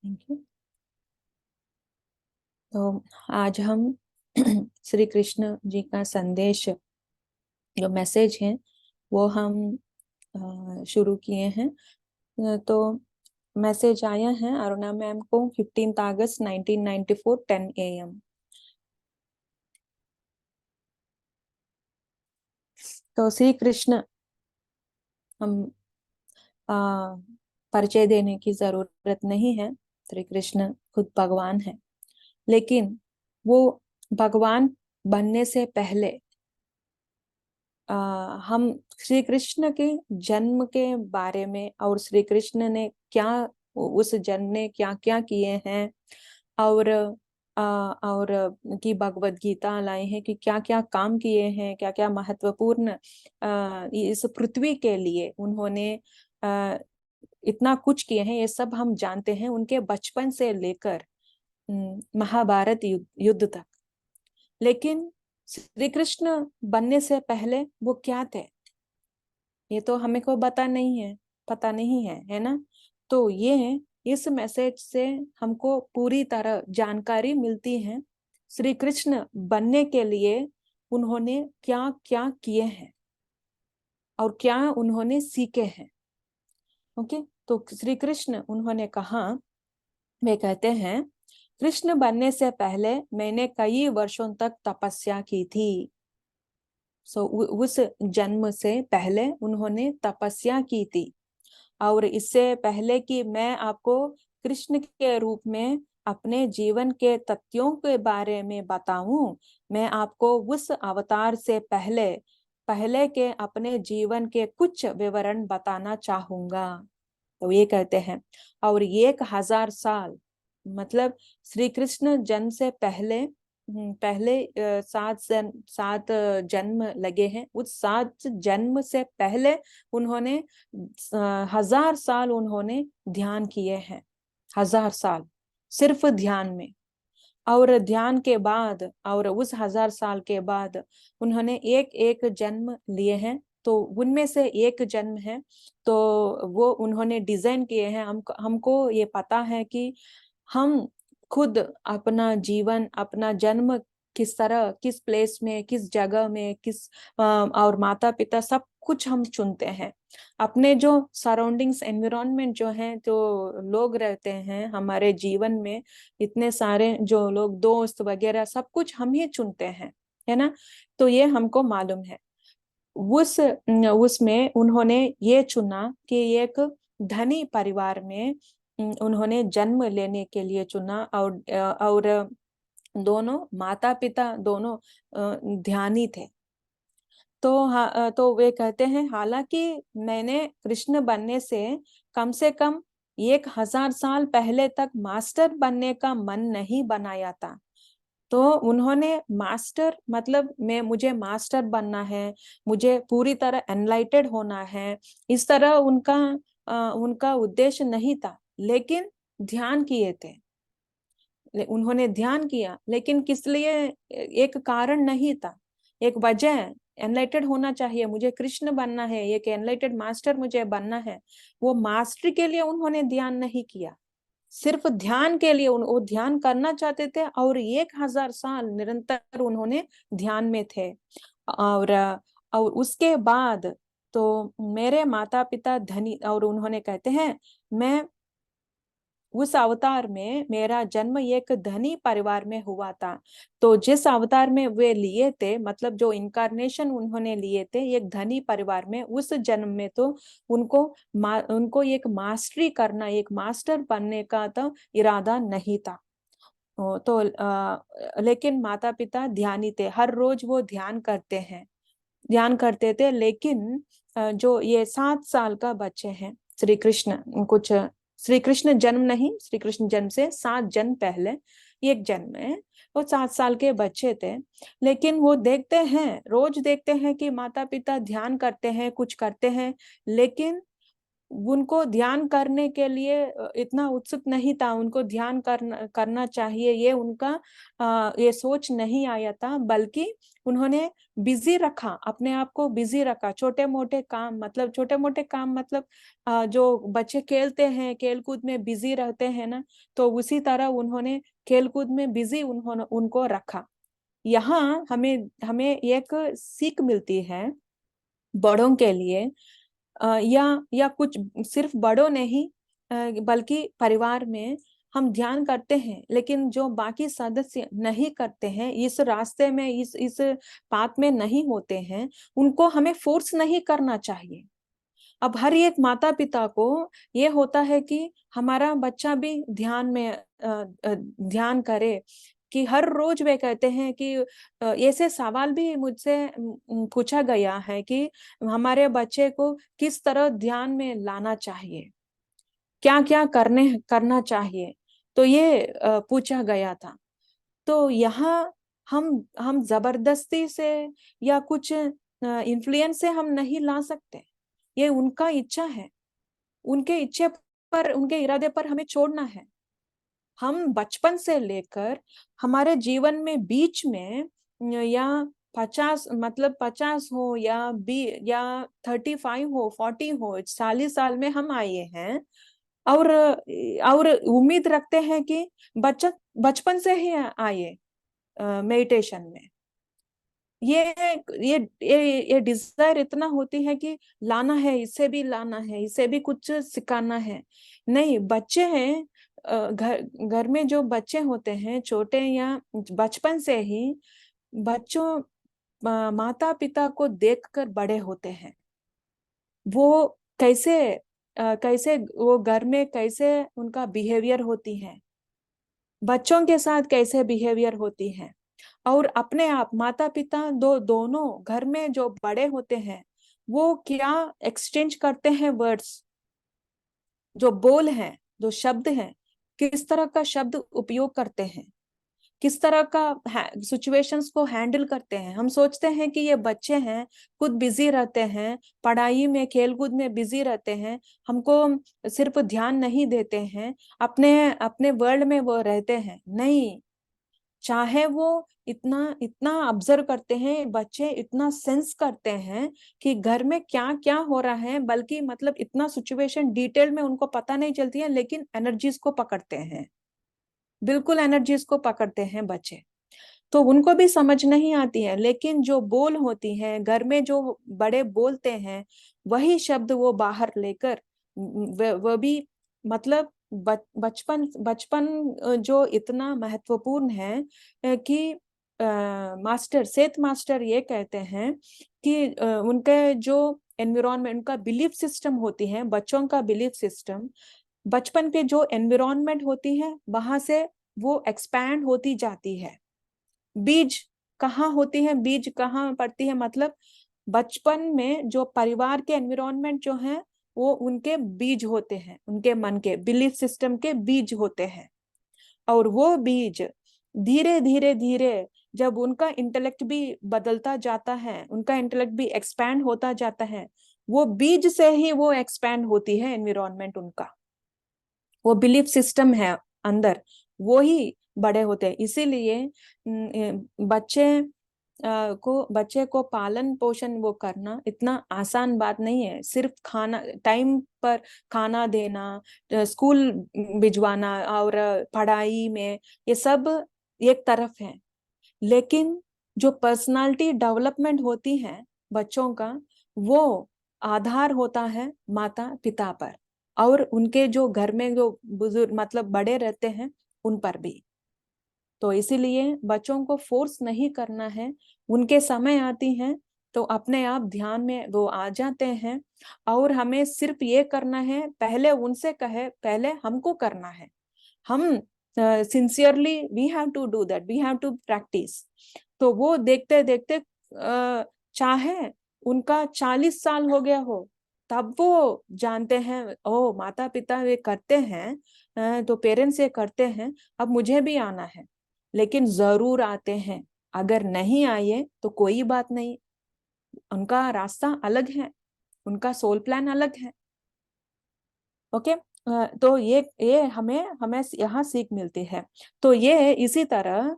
Thank you. तो आज हम श्री कृष्ण जी का संदेश, जो मैसेज है, वो हम शुरू किए हैं। तो मैसेज आया है अरुणा मैम को 15 अगस्त 1994 10 AM। तो श्री कृष्ण हम आ, परिचय देने की जरूरत नहीं है। श्री कृष्ण खुद भगवान है, लेकिन वो भगवान बनने से पहले हम श्री कृष्ण के जन्म के बारे में और श्री कृष्ण ने क्या, उस जन्म ने क्या क्या किए हैं, और और की भगवत गीता लाए हैं कि क्या क्या काम किए हैं, क्या क्या महत्वपूर्ण इस पृथ्वी के लिए उन्होंने आ, इतना कुछ किए हैं, ये सब हम जानते हैं उनके बचपन से लेकर महाभारत युद्ध तक। लेकिन श्री कृष्ण बनने से पहले वो क्या थे, ये तो हमें को पता नहीं है, है ना। तो ये इस मैसेज से हमको पूरी तरह जानकारी मिलती है श्री कृष्ण बनने के लिए उन्होंने क्या क्या किए हैं और क्या उन्होंने सीखे हैं। ओके, तो श्री कृष्ण उन्होंने कहा, वे कहते हैं, कृष्ण बनने से पहले मैंने कई वर्षों तक तपस्या की थी। उस जन्म से पहले उन्होंने तपस्या की थी, और इससे पहले कि मैं आपको कृष्ण के रूप में अपने जीवन के तथ्यों के बारे में बताऊं, मैं आपको उस अवतार से पहले पहले के अपने जीवन के कुछ विवरण बताना चाहूंगा। तो ये कहते हैं, और 1000 साल, मतलब श्री कृष्ण जन्म से पहले पहले 7 जन्म लगे हैं। उस 7 जन्म से पहले उन्होंने 1000 साल उन्होंने ध्यान किए हैं। 1000 साल सिर्फ ध्यान में, और ध्यान के बाद और उस 1000 साल के बाद उन्होंने एक एक जन्म लिए हैं। तो उनमें से एक जन्म है, तो वो उन्होंने डिजाइन किए हैं। हमको ये पता है कि हम खुद अपना जीवन, अपना जन्म किस तरह, किस प्लेस में, किस जगह में, और माता पिता सब कुछ हम चुनते हैं। अपने जो सराउंडिंग्स, एनवायरनमेंट जो है, जो लोग रहते हैं हमारे जीवन में, इतने सारे जो लोग, दोस्त वगैरह, सब कुछ हम ही चुनते हैं, है ना। तो ये हमको मालूम है। उसमें उन्होंने ये चुना कि एक धनी परिवार में उन्होंने जन्म लेने के लिए चुना, और दोनों माता पिता दोनों ध्यानी थे। तो वे कहते हैं, हालांकि मैंने कृष्ण बनने से कम 1000 साल पहले तक मास्टर बनने का मन नहीं बनाया था। तो उन्होंने मास्टर, मतलब मुझे मास्टर बनना है, मुझे पूरी तरह एनलाइटेड होना है, इस तरह उनका उद्देश्य नहीं था। लेकिन ध्यान किए थे, उन्होंने ध्यान किया, लेकिन किस लिए, एक कारण नहीं था, एक वजह। एनलाइटेड होना चाहिए, मुझे कृष्ण बनना है, एक एनलाइटेड मास्टर मुझे बनना है। वो मास्टरी के लिए उन्होंने ध्यान नहीं किया, सिर्फ ध्यान के लिए वो ध्यान करना चाहते थे, और 1000 साल निरंतर उन्होंने ध्यान में थे। और और उसके बाद तो मेरे माता पिता धनी, और उन्होंने कहते हैं, मैं उस अवतार में मेरा जन्म एक धनी परिवार में हुआ था। तो जिस अवतार में वे लिए थे, मतलब जो इनकारनेशन उन्होंने लिए थे एक धनी परिवार में, उस जन्म में तो उनको एक मास्टरी करना, एक मास्टर बनने का तो इरादा नहीं था। तो लेकिन माता पिता ध्यानी थे, हर रोज वो ध्यान करते थे। लेकिन जो ये 7 साल का बच्चे हैं, श्री कृष्ण, कुछ श्री कृष्ण जन्म नहीं, श्री कृष्ण जन्म से 7 जन्म पहले एक जन्म है, वो 7 साल के बच्चे थे। लेकिन वो रोज देखते हैं कि माता पिता ध्यान करते हैं, कुछ करते हैं, लेकिन उनको ध्यान करने के लिए इतना उत्सुक नहीं था। उनको ध्यान करना चाहिए, ये उनका ये सोच नहीं आया था। बल्कि उन्होंने बिजी रखा, अपने आप को बिजी रखा। छोटे मोटे काम मतलब जो बच्चे खेलते हैं, खेल कूद में बिजी रहते हैं ना, तो उसी तरह उन्होंने खेल कूद में बिजी उन्होंने उनको रखा। यहाँ हमें हमें एक सीख मिलती है बड़ों के लिए, या कुछ सिर्फ बड़ों नहीं, बल्कि परिवार में हम ध्यान करते हैं, लेकिन जो बाकी सदस्य नहीं करते हैं, इस रास्ते में, इस पाथ में नहीं होते हैं, उनको हमें फोर्स नहीं करना चाहिए। अब हर एक माता पिता को ये होता है कि हमारा बच्चा भी ध्यान करे, कि हर रोज वे कहते हैं कि ऐसे सवाल भी मुझसे पूछा गया है कि हमारे बच्चे को किस तरह ध्यान में लाना चाहिए, क्या क्या करना चाहिए। तो ये पूछा गया था। तो यहाँ हम जबरदस्ती से या कुछ इन्फ्लुएंस से हम नहीं ला सकते। ये उनका इच्छा है, उनके इच्छे पर, उनके इरादे पर हमें छोड़ना है। हम बचपन से लेकर हमारे जीवन में बीच में, या 50 मतलब 50 हो या 35 हो, 40 हो, 40 साल में हम आए हैं, और उम्मीद रखते हैं कि बच्चा बचपन से ही आए मेडिटेशन में। ये ये ये डिजायर इतना होती है कि लाना है, इसे भी लाना है, इसे भी कुछ सिखाना है। नहीं, बच्चे हैं, घर घर में जो बच्चे होते हैं छोटे, या बचपन से ही बच्चों माता पिता को देखकर बड़े होते हैं। वो कैसे कैसे वो घर में कैसे उनका बिहेवियर होती है, बच्चों के साथ कैसे बिहेवियर होती है, और अपने आप माता पिता दोनों घर में जो बड़े होते हैं, वो क्या एक्सचेंज करते हैं वर्ड्स, जो बोल हैं, जो शब्द हैं, किस तरह का शब्द उपयोग करते हैं, किस तरह का सिचुएशंस को हैंडल करते हैं। हम सोचते हैं कि ये बच्चे हैं, खुद बिजी रहते हैं, पढ़ाई में, खेल कूद में बिजी रहते हैं, हमको सिर्फ ध्यान नहीं देते हैं, अपने अपने वर्ल्ड में वो रहते हैं। नहीं, चाहे वो इतना इतना ऑब्जर्व करते हैं, बच्चे इतना सेंस करते हैं कि घर में क्या क्या हो रहा है, बल्कि मतलब इतना सिचुएशन डिटेल में उनको पता नहीं चलती है, लेकिन एनर्जीज को पकड़ते हैं, बिल्कुल एनर्जीज को पकड़ते हैं बच्चे। तो उनको भी समझ नहीं आती है, लेकिन जो बोल होती है घर में, जो बड़े बोलते हैं, वही शब्द वो बाहर लेकर, वो भी मतलब बचपन बचपन जो इतना महत्वपूर्ण है, कि मास्टर सेठ मास्टर ये कहते हैं कि उनके जो एनवायरनमेंट, उनका बिलीफ सिस्टम होती है, बच्चों का बिलीफ सिस्टम, बचपन के जो एनवायरनमेंट होती है, वहां से वो एक्सपैंड होती जाती है। बीज कहाँ होती है, बीज कहाँ पड़ती है, मतलब बचपन में जो परिवार के एनवायरनमेंट जो है, वो उनके बीज होते हैं, उनके मन के बिलीफ सिस्टम के बीज होते हैं। और वो बीज धीरे धीरे धीरे, जब उनका इंटेलेक्ट भी बदलता जाता है, उनका इंटेलेक्ट भी एक्सपैंड होता जाता है, वो बीज से ही वो एक्सपैंड होती है एनवायरनमेंट उनका, वो बिलीफ सिस्टम है अंदर, वो ही बड़े होते हैं। इसीलिए बच्चे को पालन पोषण वो करना इतना आसान बात नहीं है। सिर्फ खाना टाइम पर खाना देना, स्कूल भिजवाना और पढ़ाई में, ये सब एक तरफ है, लेकिन जो पर्सनालिटी डेवलपमेंट होती है बच्चों का, वो आधार होता है माता पिता पर, और उनके जो घर में जो बुजुर्ग मतलब बड़े रहते हैं उन पर भी। तो इसीलिए बच्चों को फोर्स नहीं करना है, उनके समय आती हैं तो अपने आप ध्यान में वो आ जाते हैं। और हमें सिर्फ ये करना है, पहले उनसे कहे, पहले हमको करना है। हम sincerely we have to do that, we have to practice. तो वो देखते देखते चाहे उनका 40 साल हो गया हो, तब वो जानते हैं, ओ माता पिता ये करते हैं, तो पेरेंट्स ये करते हैं, अब मुझे भी आना है। लेकिन जरूर आते हैं। अगर नहीं आए तो कोई बात नहीं, उनका रास्ता अलग है, उनका सोल प्लान अलग है। ओके। तो ये हमें हमें यहाँ सीख मिलती है। तो ये इसी तरह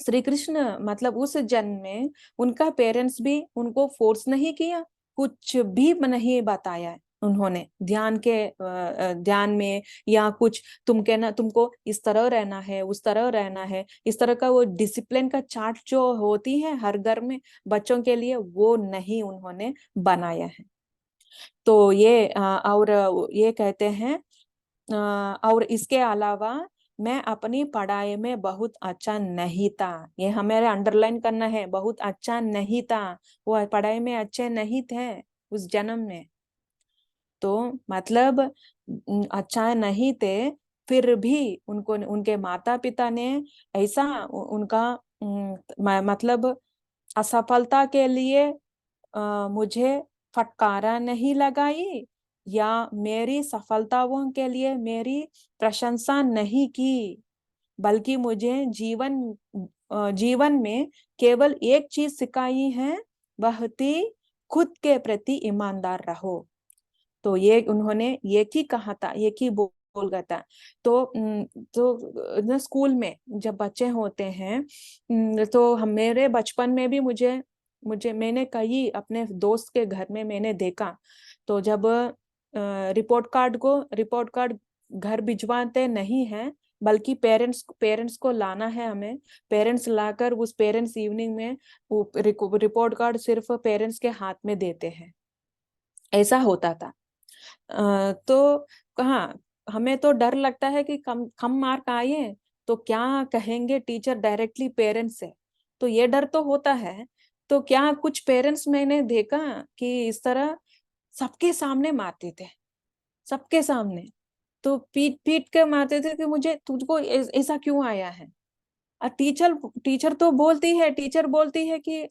श्री कृष्ण मतलब उस जन्म में उनका पेरेंट्स भी उनको फोर्स नहीं किया, कुछ भी नहीं बताया उन्होंने ध्यान में, या कुछ तुमके ना तुमको इस तरह रहना है, उस तरह रहना है, इस तरह का वो डिसिप्लिन का चार्ट जो होती है हर घर में बच्चों के लिए, वो नहीं उन्होंने बनाया है। तो ये और ये कहते हैं और इसके अलावा मैं अपनी पढ़ाई में बहुत अच्छा नहीं था, ये हमें अंडरलाइन करना है, बहुत अच्छा नहीं था, वो पढ़ाई में अच्छे नहीं थे उस जन्म में। तो मतलब अच्छा नहीं थे, फिर भी उनको उनके माता पिता ने ऐसा उनका मतलब असफलता के लिए मुझे फटकारा नहीं लगाई, या मेरी सफलताओं के लिए मेरी प्रशंसा नहीं की, बल्कि मुझे जीवन में केवल एक चीज सिखाई है, वह थी खुद के प्रति ईमानदार रहो। तो ये उन्होंने एक ही कहा था, एक ही बोल गया था। तो स्कूल में जब बच्चे होते हैं, तो हम मेरे बचपन में भी मुझे मुझे मैंने कई अपने दोस्त के घर में मैंने देखा, तो जब रिपोर्ट कार्ड घर भिजवाते नहीं है, बल्कि पेरेंट्स को लाना है हमें, पेरेंट्स लाकर उस पेरेंट्स इवनिंग में वो रिपोर्ट कार्ड सिर्फ पेरेंट्स के हाथ में देते हैं, ऐसा होता था। तो कहाँ, हमें तो डर लगता है कि कम कम मार्क आए तो क्या कहेंगे टीचर डायरेक्टली पेरेंट्स से, तो ये डर तो होता है। तो क्या कुछ पेरेंट्स मैंने देखा कि इस तरह सबके सामने मारते थे, सबके सामने, तो पीट पीट के मारते थे कि मुझे तुझको ऐसा क्यों आया है। टीचर टीचर तो टीचर बोलती है कि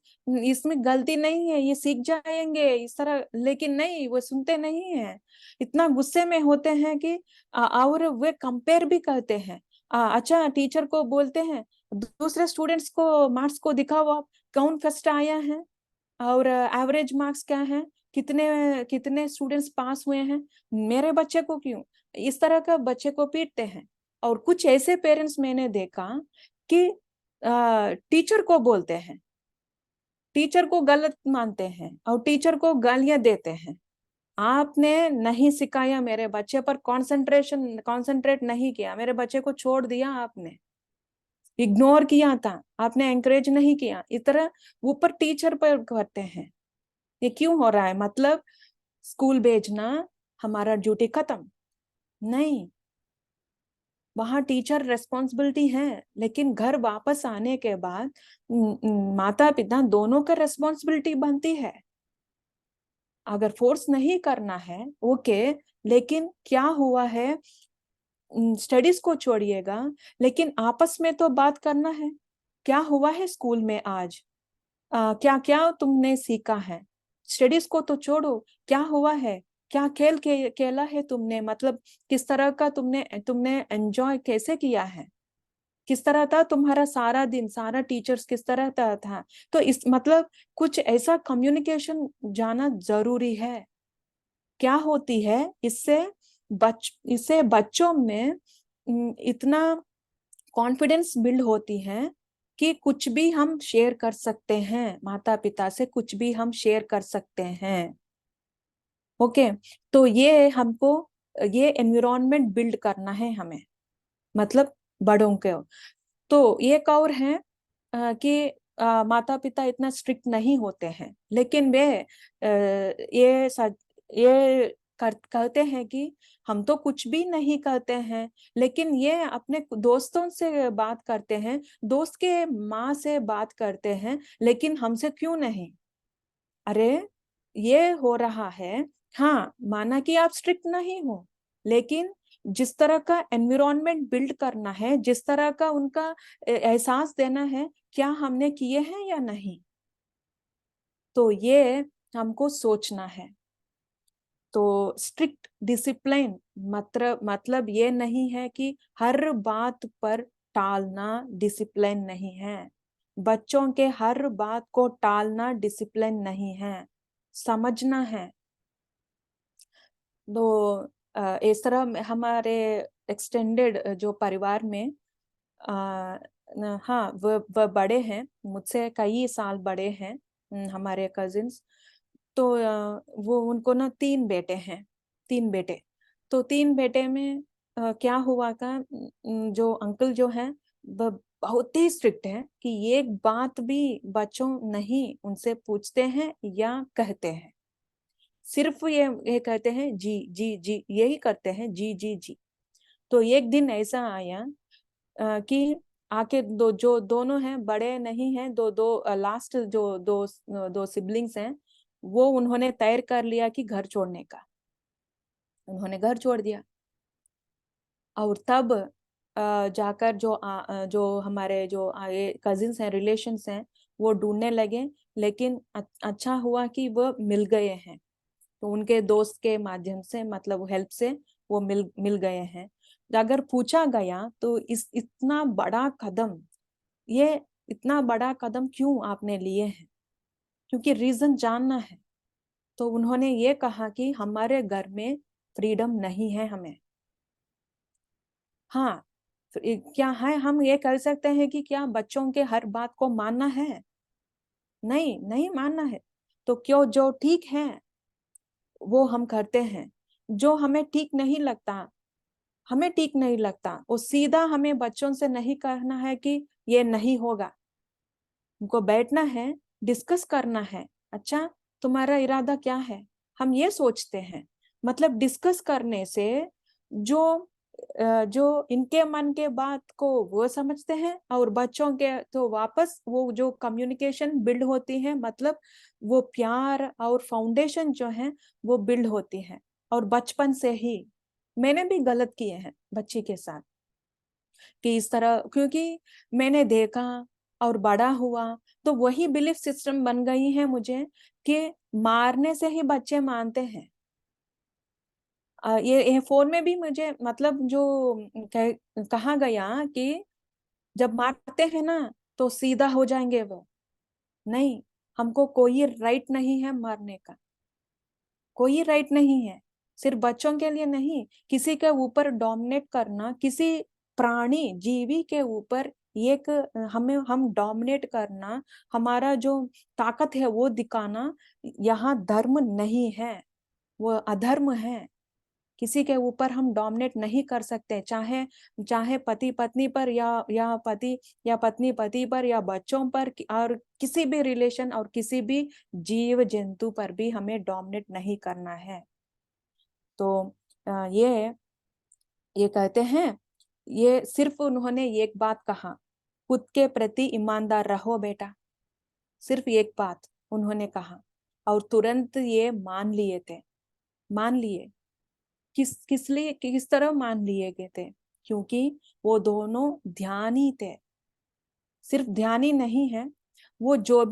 इसमें गलती नहीं है, ये सीख जाएंगे इस तरह, लेकिन नहीं, वो सुनते नहीं है, इतना गुस्से में होते हैं कि और वे कंपेयर भी करते हैं। अच्छा, टीचर को बोलते हैं दूसरे स्टूडेंट्स को मार्क्स को दिखाओ, आप कौन फर्स्ट आया है और एवरेज मार्क्स क्या है, कितने कितने स्टूडेंट्स पास हुए हैं, मेरे बच्चे को क्यों, इस तरह का बच्चे को पीटते हैं। और कुछ ऐसे पेरेंट्स मैंने देखा कि टीचर को बोलते हैं, टीचर को गलत मानते हैं और टीचर को गालियां देते हैं। आपने नहीं सिखाया, मेरे बच्चे पर कंसंट्रेट नहीं किया, मेरे बच्चे को छोड़ दिया आपने, इग्नोर किया था आपने, एंकरेज नहीं किया, इस तरह ऊपर टीचर पर करते हैं। ये क्यों हो रहा है, मतलब स्कूल भेजना हमारा ड्यूटी खत्म नहीं, वहां टीचर रेस्पॉन्सिबिलिटी है, लेकिन घर वापस आने के बाद माता पिता दोनों का रेस्पॉन्सिबिलिटी बनती है। अगर फोर्स नहीं करना है ओके, लेकिन क्या हुआ है, स्टडीज को छोड़िएगा, लेकिन आपस में तो बात करना है, क्या हुआ है स्कूल में आज, क्या क्या तुमने सीखा है, स्टडीज को तो छोड़ो, क्या हुआ है, क्या खेला है तुमने, मतलब किस तरह का तुमने तुमने एंजॉय कैसे किया है, किस तरह था तुम्हारा सारा दिन, सारा टीचर्स किस तरह था। तो इस मतलब कुछ ऐसा कम्युनिकेशन जाना जरूरी है। क्या होती है इससे, इससे बच्चों में इतना कॉन्फिडेंस बिल्ड होती है कि कुछ भी हम शेयर कर सकते हैं, माता पिता से कुछ भी हम शेयर कर सकते हैं। ओके, तो ये हमको ये एनवायरनमेंट बिल्ड करना है हमें, मतलब बड़ों के। तो एक और है कि माता पिता इतना स्ट्रिक्ट नहीं होते हैं, लेकिन वे ये कहते हैं कि हम तो कुछ भी नहीं कहते हैं, लेकिन ये अपने दोस्तों से बात करते हैं, दोस्त के माँ से बात करते हैं, लेकिन हमसे क्यों नहीं। अरे, ये हो रहा है। हाँ, माना कि आप स्ट्रिक्ट नहीं हो, लेकिन जिस तरह का एनवायरनमेंट बिल्ड करना है, जिस तरह का उनका एहसास देना है, क्या हमने किए हैं या नहीं, तो ये हमको सोचना है। तो स्ट्रिक्ट डिसिप्लिन मतलब ये नहीं है कि हर बात पर टालना डिसिप्लिन नहीं है, बच्चों के हर बात को टालना डिसिप्लिन नहीं है, समझना है। तो इस तरह हमारे एक्सटेंडेड जो परिवार में हाँ, वह बड़े हैं, मुझसे कई साल बड़े हैं, हमारे कजिन्स। तो वो उनको ना 3 बेटे हैं, 3 बेटे। तो 3 बेटे में क्या हुआ था, जो अंकल जो हैं वह बहुत ही स्ट्रिक्ट है कि एक बात भी बच्चों नहीं उनसे पूछते हैं या कहते हैं। सिर्फ ये कहते हैं जी, जी, जी, यही करते हैं, जी, जी, जी। तो एक दिन ऐसा आया कि आके जो दोनों हैं बड़े नहीं हैं, दो दो लास्ट जो दो सिबलिंग्स हैं, वो उन्होंने तय कर लिया कि घर छोड़ने का। उन्होंने घर छोड़ दिया। और तब जाकर जो हमारे जो आए कजिन्स हैं, रिलेशंस हैं, वो ढूंढने लगे। लेकिन अच्छा हुआ कि वो मिल गए हैं। तो उनके दोस्त के माध्यम से, मतलब हेल्प से वो मिल मिल गए हैं। अगर पूछा गया तो इस इतना बड़ा कदम, ये इतना बड़ा कदम क्यों आपने लिए हैं, क्योंकि रीजन जानना है। तो उन्होंने ये कहा कि हमारे घर में फ्रीडम नहीं है हमें। हाँ, क्या है, हम ये कर सकते हैं कि क्या बच्चों के हर बात को मानना है? नहीं, नहीं मानना है। तो क्यों, जो ठीक है वो हम करते हैं। जो हमें ठीक नहीं लगता, हमें ठीक नहीं लगता, वो सीधा हमें बच्चों से नहीं कहना है कि ये नहीं होगा। उनको बैठना है, डिस्कस करना है। अच्छा, तुम्हारा इरादा क्या है? हम ये सोचते हैं। मतलब डिस्कस करने से जो जो इनके मन के बात को वो समझते हैं, और बच्चों के तो वापस वो जो कम्युनिकेशन बिल्ड होती है, मतलब वो प्यार और फाउंडेशन जो है वो बिल्ड होती है। और बचपन से ही मैंने भी गलत किए हैं बच्ची के साथ, कि इस तरह, क्योंकि मैंने देखा और बड़ा हुआ, तो वही बिलीफ सिस्टम बन गई है मुझे कि मारने से ही बच्चे मानते हैं। ये फोन में भी मुझे, मतलब जो कहा गया कि जब मारते हैं ना तो सीधा हो जाएंगे वो। नहीं, हमको कोई राइट नहीं है मारने का, कोई राइट नहीं है। सिर्फ बच्चों के लिए नहीं, किसी के ऊपर डोमिनेट करना, किसी प्राणी जीवी के ऊपर एक हमें हम डोमिनेट करना, हमारा जो ताकत है वो दिखाना, यहाँ धर्म नहीं है, वो अधर्म है। किसी के ऊपर हम डोमिनेट नहीं कर सकते, चाहे चाहे पति पत्नी पर, या पति या पत्नी पति पर, या बच्चों पर, और किसी भी रिलेशन और किसी भी जीव जंतु पर भी हमें डोमिनेट नहीं करना है। तो ये कहते हैं, ये सिर्फ उन्होंने एक बात कहा, खुद के प्रति ईमानदार रहो बेटा। सिर्फ एक बात उन्होंने कहा, और तुरंत ये मान लिए थे, मान लिए। किस लिए, किस तरह मान लिए गए थे? क्योंकि वो दोनों ध्यानी थे। सिर्फ ध्यानी नहीं है, वो जो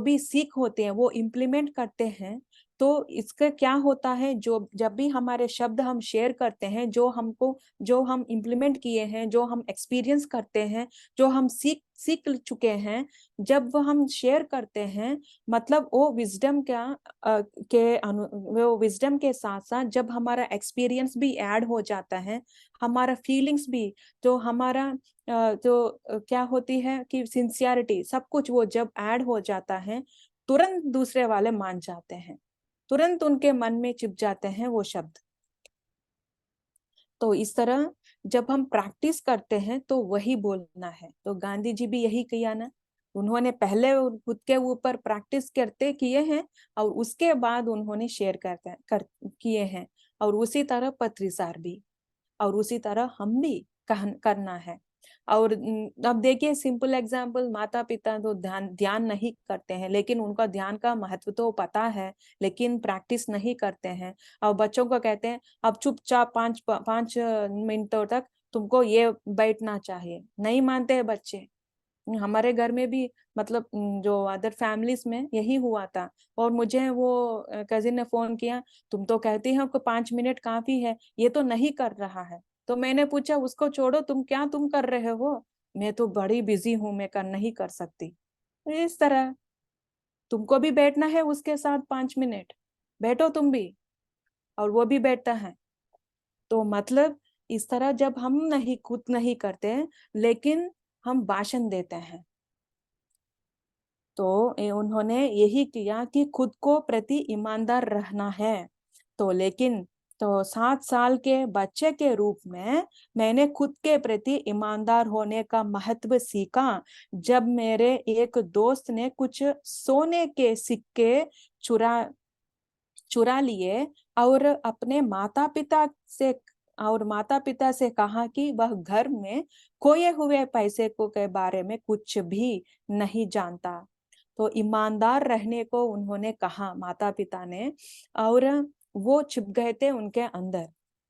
भी सीख होते हैं वो इम्प्लीमेंट करते हैं। तो इसका क्या होता है, जो जब भी हमारे शब्द हम शेयर करते हैं, जो हम इम्प्लीमेंट किए हैं, जो हम एक्सपीरियंस करते हैं, जो हम सीख सीख चुके हैं, जब वो हम शेयर करते हैं, मतलब वो विजडम वो विजडम के साथ साथ जब हमारा एक्सपीरियंस भी ऐड हो जाता है, हमारा फीलिंग्स भी, जो हमारा क्या होती है कि सिंसियरिटी, सब कुछ वो जब ऐड हो जाता है, तुरंत दूसरे वाले मान जाते हैं, तुरंत उनके मन में चिप जाते हैं वो शब्द। तो इस तरह जब हम प्रैक्टिस करते हैं तो वही बोलना है। तो गांधी जी भी यही किया ना, उन्होंने पहले खुद के ऊपर प्रैक्टिस करते किए हैं, और उसके बाद उन्होंने शेयर किए हैं। और उसी तरह पत्रिसार भी, और उसी तरह हम भी करना है। और अब देखिए, सिंपल एग्जांपल, माता पिता तो ध्यान ध्यान नहीं करते हैं, लेकिन उनका ध्यान का महत्व तो पता है, लेकिन प्रैक्टिस नहीं करते हैं। और बच्चों को कहते हैं अब चुपचाप 5 मिनटों तक तुमको ये बैठना चाहिए, नहीं मानते हैं बच्चे। हमारे घर में भी, मतलब जो अदर फैमिलीज में यही हुआ था। और मुझे वो कजिन ने फोन किया, तुम तो कहती हो कि 5 मिनट काफी है, ये तो नहीं कर रहा है। तो मैंने पूछा, उसको छोड़ो, तुम कर रहे हो? मैं तो बड़ी बिजी हूं, मैं कर नहीं कर सकती। तो इस तरह तुमको भी बैठना है उसके साथ 5 मिनट, बैठो तुम भी, और वो भी बैठता है। तो मतलब इस तरह जब हम नहीं खुद नहीं करते, लेकिन हम भाषण देते हैं। तो उन्होंने यही किया कि खुद को प्रति ईमानदार रहना है। तो लेकिन तो 7 साल के बच्चे के रूप में मैंने खुद के प्रति ईमानदार होने का महत्व सीखा जब मेरे एक दोस्त ने कुछ सोने के सिक्के चुरा चुरा लिए और अपने माता पिता से कहा कि वह घर में खोए हुए पैसे को के बारे में कुछ भी नहीं जानता। तो ईमानदार रहने को उन्होंने कहा माता पिता ने, और वो छिप गए थे उनके अंदर।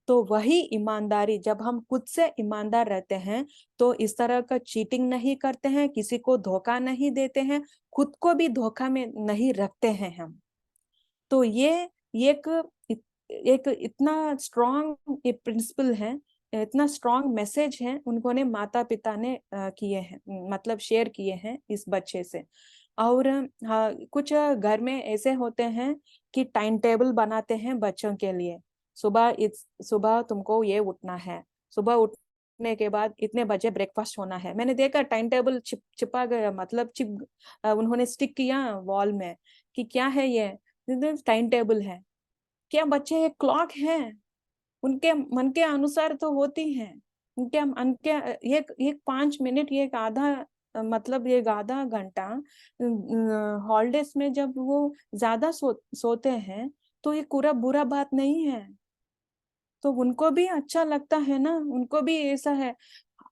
तो वही ईमानदारी, जब हम खुद से ईमानदार रहते हैं तो इस तरह का चीटिंग नहीं करते हैं, किसी को धोखा नहीं देते हैं, खुद को भी धोखा में नहीं रखते हैं हम। तो ये एक एक इतना स्ट्रॉन्ग प्रिंसिपल है, इतना स्ट्रॉन्ग मैसेज है उन्होंने माता पिता ने किए हैं, मतलब शेयर किए हैं इस बच्चे से। और हाँ, कुछ घर में ऐसे होते हैं कि टाइम टेबल बनाते हैं बच्चों के लिए। सुबह तुमको ये उठना है, सुबह उठने के बाद इतने बजे ब्रेकफास्ट होना है। मैंने देखा टाइम टेबल छिपा गया, मतलब उन्होंने स्टिक किया वॉल में कि क्या है ये, टाइम टेबल है क्या? बच्चे एक क्लॉक है, उनके मन के अनुसार तो होती है। उनके मन के एक 5 मिनट, एक आधा, मतलब एक आधा घंटा हॉलीडेज में जब वो ज्यादा सोते हैं तो ये पूरा बुरा बात नहीं है। तो उनको भी अच्छा लगता है ना, उनको भी ऐसा है।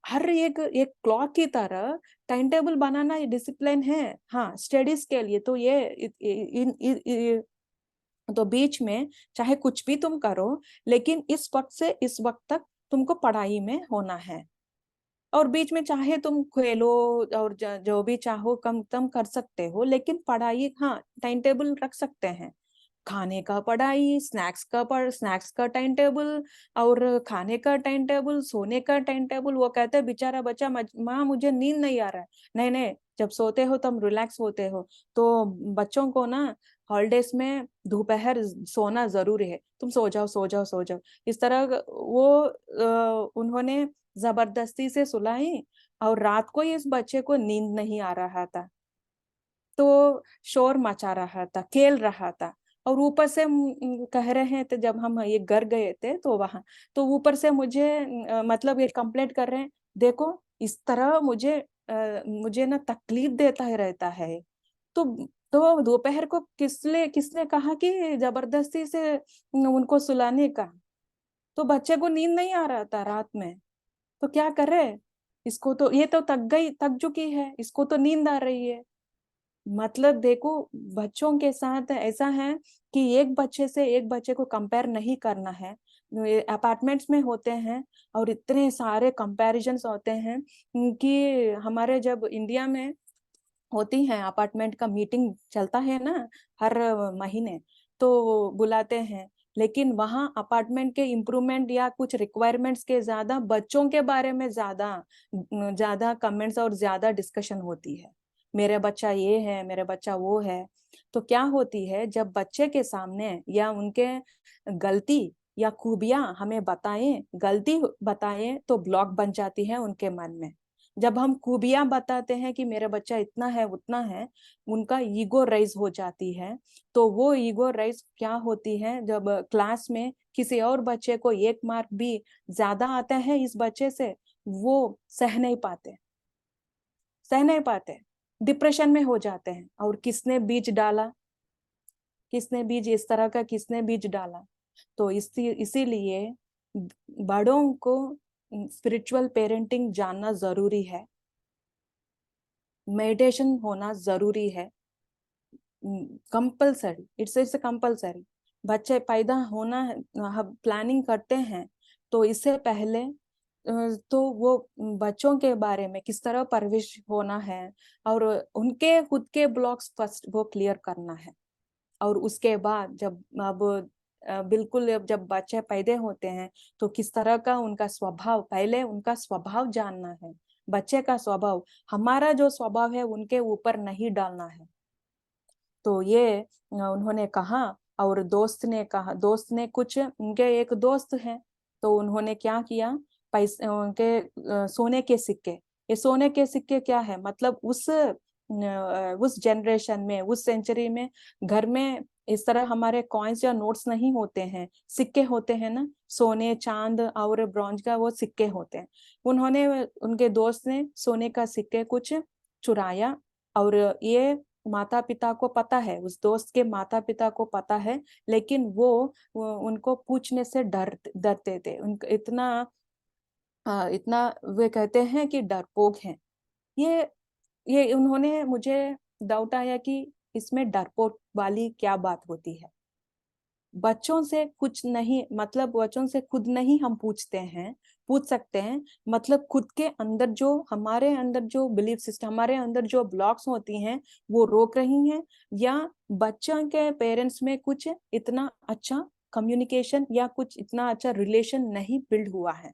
हर एक एक क्लॉक की तरह टाइम टेबल बनाना डिसिप्लिन है। हाँ, स्टडीज के लिए तो ये तो बीच में चाहे कुछ भी तुम करो, लेकिन इस वक्त से इस वक्त तक तुमको पढ़ाई में होना है। और बीच में चाहे तुम खेलो और जो भी चाहो कम कम कर सकते हो, लेकिन पढ़ाई, हाँ, टाइम टेबल रख सकते हैं। खाने का पढ़ाई, स्नैक्स का टाइम टेबल, और खाने का टाइम टेबल, सोने का टाइम टेबल। वो कहते हैं बेचारा बच्चा, माँ मुझे नींद नहीं आ रहा है। नहीं नहीं, जब सोते हो तब रिलैक्स होते हो। तो बच्चों को ना हॉलीडेज में दोपहर सोना जरूरी है, तुम सो जाओ सो जाओ सो जाओ। इस तरह वो उन्होंने जबरदस्ती से सुलाई, और रात को इस बच्चे को नींद नहीं आ रहा था, तो शोर मचा रहा था, खेल रहा था। और ऊपर से कह रहे हैं, तो जब हम ये घर गए थे तो वहां, तो ऊपर से मुझे मतलब ये कंप्लेंट कर रहे हैं, देखो इस तरह मुझे ना तकलीफ देता ही रहता है। तो तो दोपहर को किसने कहा कि जबरदस्ती से उनको सुलाने का? तो बच्चे को नींद नहीं आ रहा था रात में, तो क्या करे? इसको तो, ये तो थक चुकी है, इसको तो नींद आ रही है। मतलब देखो, बच्चों के साथ ऐसा है कि एक बच्चे से एक बच्चे को कंपेयर नहीं करना है। अपार्टमेंट्स में होते हैं और इतने सारे कंपैरिजन्स होते हैं कि हमारे जब इंडिया में होती है अपार्टमेंट का मीटिंग चलता है ना हर महीने, तो बुलाते हैं। लेकिन वहाँ अपार्टमेंट के इम्प्रूवमेंट या कुछ रिक्वायरमेंट्स के ज्यादा बच्चों के बारे में ज्यादा ज्यादा कमेंट्स और ज्यादा डिस्कशन होती है। मेरे बच्चा ये है, मेरे बच्चा वो है। तो क्या होती है, जब बच्चे के सामने या उनके गलती या खूबियां हमें बताएं, गलती बताएं, तो ब्लॉक बन जाती है उनके मन में। जब हम खूबियां बताते हैं कि मेरा बच्चा इतना है उतना है, उनका ईगो राइज हो जाती है। तो वो ईगो राइज क्या होती है, जब क्लास में किसी और बच्चे को 1 मार्क भी ज्यादा आता है इस बच्चे से, वो सह नहीं पाते, डिप्रेशन में हो जाते हैं। और किसने बीज इस तरह का किसने बीज डाला? तो इसीलिए बड़ों को स्पिरिचुअल पेरेंटिंग जानना जरूरी है, मेडिटेशन होना जरूरी है, कंपलसरी, इट्स कंपलसरी। बच्चे पैदा होना हम प्लानिंग करते हैं, तो इससे पहले तो वो बच्चों के बारे में किस तरह परवरिश होना है, और उनके खुद के ब्लॉक्स फर्स्ट वो क्लियर करना है। और उसके बाद जब अब बिल्कुल जब बच्चे पैदा होते हैं, तो किस तरह का उनका स्वभाव, पहले उनका स्वभाव जानना है। बच्चे का स्वभाव, हमारा जो स्वभाव है उनके ऊपर नहीं डालना है। तो ये उन्होंने कहा। और दोस्त ने कुछ, उनके एक दोस्त हैं, तो उन्होंने क्या किया, पैसे उनके सोने के सिक्के ये सोने के सिक्के क्या है, मतलब उस जनरेशन में, उस सेंचुरी में घर में इस तरह हमारे कॉइन्स या नोट्स नहीं होते हैं, सिक्के होते हैं ना, सोने चांद और ब्रॉन्ज का वो सिक्के होते हैं। उन्होंने, उनके दोस्त ने सोने का सिक्के कुछ चुराया, और ये माता पिता को पता है, उस दोस्त के माता पिता को पता है, लेकिन वो उनको पूछने से डरते थे, उनको इतना वे कहते हैं कि डरपोक हैं। ये ये उन्होंने, मुझे डाउट आया कि इसमें डरपोक वाली क्या बात होती है। बच्चों से कुछ नहीं, मतलब बच्चों से खुद नहीं हम पूछते हैं, पूछ सकते हैं, मतलब खुद के अंदर जो, हमारे अंदर जो बिलीफ सिस्टम, हमारे अंदर जो ब्लॉक्स होती हैं वो रोक रही हैं, या बच्चों के पेरेंट्स में कुछ इतना अच्छा कम्युनिकेशन या कुछ इतना अच्छा रिलेशन नहीं बिल्ड हुआ है,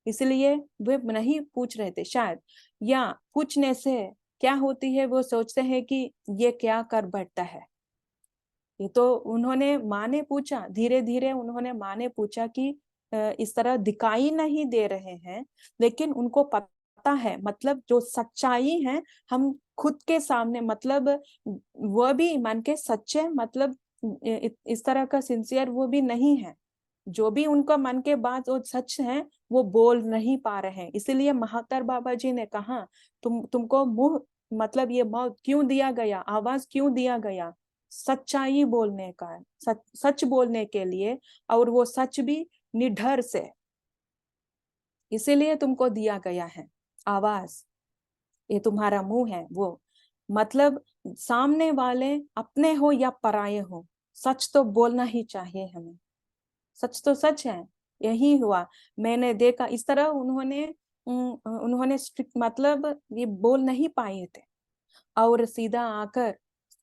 इसलिए वे नहीं पूछ रहे थे शायद। या पूछने से क्या होती है, वो सोचते हैं कि ये क्या कर बैठता है। ये तो उन्होंने, माँ ने पूछा, धीरे धीरे उन्होंने माँ ने पूछा कि इस तरह दिखाई नहीं दे रहे हैं, लेकिन उनको पता है, मतलब जो सच्चाई है हम खुद के सामने, मतलब वो भी मन के सच्चे, मतलब इस तरह का सिंसियर वो भी नहीं है, जो भी उनका मन के बात वो सच है वो बोल नहीं पा रहे हैं। इसीलिए महातर बाबा जी ने कहा, तुमको मुंह, मतलब ये मौत क्यों दिया गया, आवाज क्यों दिया गया, सच्चाई बोलने का, सच बोलने के लिए, और वो सच भी निडर से, इसीलिए तुमको दिया गया है आवाज, ये तुम्हारा मुंह है वो, मतलब सामने वाले अपने हो या पराये हो, सच तो बोलना ही चाहिए हमें, सच तो सच है। यही हुआ, मैंने देखा इस तरह उन्होंने स्ट्रिक्ट, मतलब ये बोल नहीं पाए थे, और सीधा आकर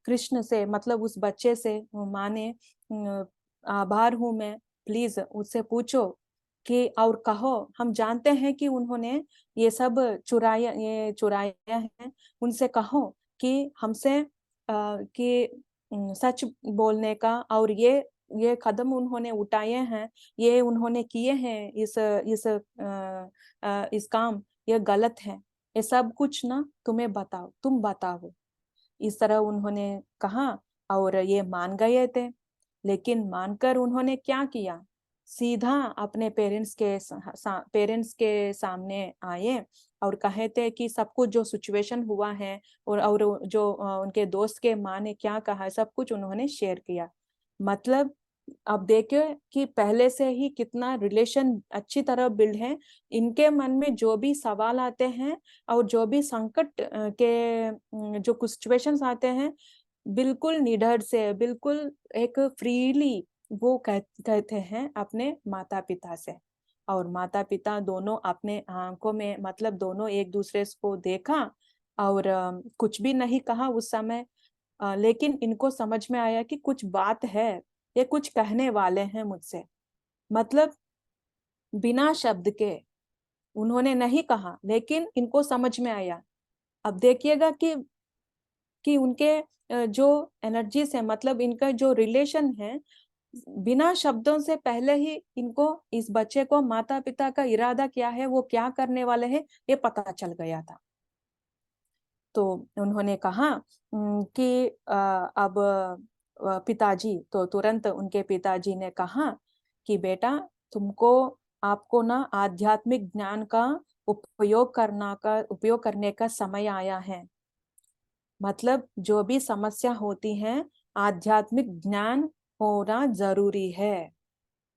कृष्ण से, मतलब उस बच्चे से माँ ने, आभार हूं मैं, प्लीज उससे पूछो कि, और कहो, हम जानते हैं कि उन्होंने ये सब चुराया है, उनसे कहो कि हमसे कि सच बोलने का, और ये कदम उन्होंने उठाए हैं, ये उन्होंने किए हैं, इस काम, ये गलत है, ये सब कुछ ना तुम्हें बताओ, तुम बताओ, इस तरह उन्होंने कहा, और ये मान गए थे। लेकिन मानकर उन्होंने क्या किया, सीधा अपने पेरेंट्स के सामने आए, और कहे थे कि सब कुछ जो सिचुएशन हुआ है, और जो उनके दोस्त के माँ ने क्या कहा है, सब कुछ उन्होंने शेयर किया। मतलब अब देखिए कि पहले से ही कितना रिलेशन अच्छी तरह बिल्ड है, इनके मन में जो भी सवाल आते हैं, और जो भी संकट जो कुछ सिचुएशंस आते हैं, बिल्कुल निडर से, बिल्कुल एक फ्रीली वो कहते हैं अपने माता पिता से, और माता पिता दोनों अपने आंखों में, मतलब दोनों एक दूसरे को देखा, और कुछ भी नहीं कहा उस समय, लेकिन इनको समझ में आया कि कुछ बात है, ये कुछ कहने वाले हैं मुझसे, मतलब बिना शब्द के उन्होंने नहीं कहा, लेकिन इनको समझ में आया। अब देखिएगा कि उनके जो एनर्जीज है, मतलब इनका जो रिलेशन है, बिना शब्दों से पहले ही इनको, इस बच्चे को माता पिता का इरादा क्या है, वो क्या करने वाले हैं, ये पता चल गया था। तो उन्होंने कहा कि अब पिताजी, तो तुरंत उनके पिताजी ने कहा कि बेटा, तुमको, आपको ना आध्यात्मिक ज्ञान का उपयोग करने का समय आया है, मतलब जो भी समस्या होती है, आध्यात्मिक ज्ञान होना जरूरी है,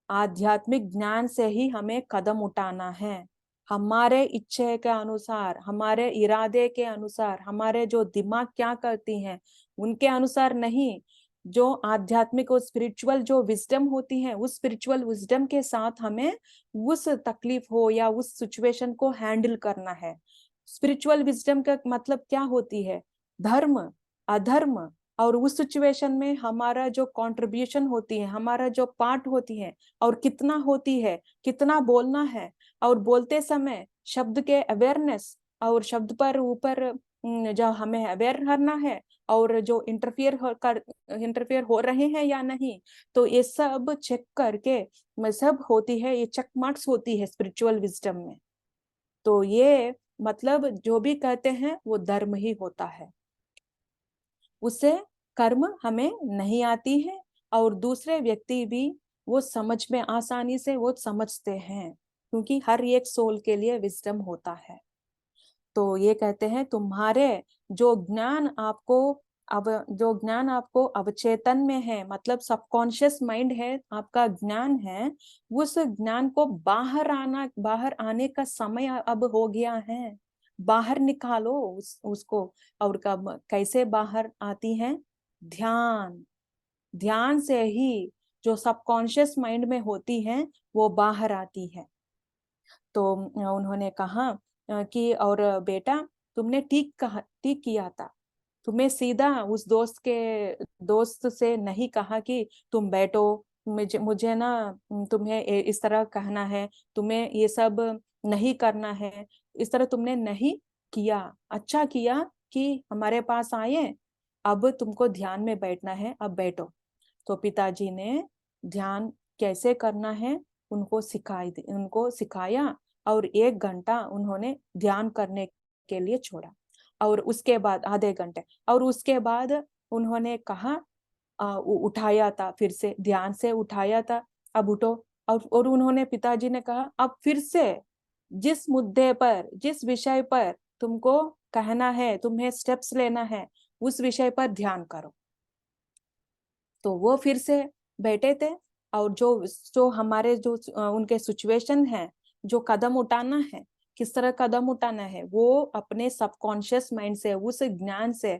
आध्यात्मिक ज्ञान से ही हमें कदम उठाना है, हमारे इच्छे के अनुसार, हमारे इरादे के अनुसार, हमारे जो दिमाग क्या करती हैं उनके अनुसार नहीं, जो आध्यात्मिक और स्पिरिचुअल जो विजडम होती है, उस स्पिरिचुअल विजडम के साथ हमें उस तकलीफ हो या उस सिचुएशन को हैंडल करना है। स्पिरिचुअल विजडम का मतलब क्या होती है, धर्म, अधर्म, और उस सिचुएशन में हमारा जो कंट्रीब्यूशन होती है, हमारा जो पार्ट होती है, और कितना होती है, कितना बोलना है, और बोलते समय शब्द के अवेयरनेस, और शब्द पर ऊपर जो हमें अवेयर रहना है, और जो इंटरफेयर हो रहे हैं या नहीं, तो ये सब चेक करके सब होती है, ये चेक मार्क्स होती है स्पिरिचुअल विजडम में। तो ये मतलब जो भी कहते हैं वो धर्म ही होता है, उससे कर्म हमें नहीं आती है, और दूसरे व्यक्ति भी वो समझ में आसानी से वो समझते हैं, क्योंकि हर एक सोल के लिए विजडम होता है। तो ये कहते हैं तुम्हारे जो ज्ञान आपको अब जो ज्ञान आपको अवचेतन में है, मतलब सबकॉन्शियस माइंड है, आपका ज्ञान है, उस ज्ञान को बाहर आने का समय अब हो गया है। बाहर निकालो उसको। और कब कैसे बाहर आती है? ध्यान। ध्यान से ही जो सबकॉन्शियस माइंड में होती है वो बाहर आती है। तो उन्होंने कहा कि और बेटा, तुमने ठीक किया था। तुम्हें सीधा उस दोस्त से नहीं कहा कि तुम बैठो, मुझे मुझे ना तुम्हें इस तरह कहना है, तुम्हें ये सब नहीं करना है, इस तरह तुमने नहीं किया। अच्छा किया कि हमारे पास आए। अब तुमको ध्यान में बैठना है, अब बैठो। तो पिताजी ने ध्यान कैसे करना है उनको सिखाया, और 1 घंटा उन्होंने ध्यान करने के लिए छोड़ा। और उसके बाद आधे घंटे, और उसके बाद उन्होंने कहा उठाया था, फिर से ध्यान से उठाया था, अब उठो। और उन्होंने पिताजी ने कहा अब फिर से जिस मुद्दे पर, जिस विषय पर तुमको कहना है, तुम्हें स्टेप्स लेना है, उस विषय पर ध्यान करो। तो वो फिर से बैठे थे, और जो जो हमारे जो उनके सिचुएशन है, जो कदम उठाना है, किस तरह कदम उठाना है, वो अपने सबकॉन्शियस माइंड से, उस ज्ञान से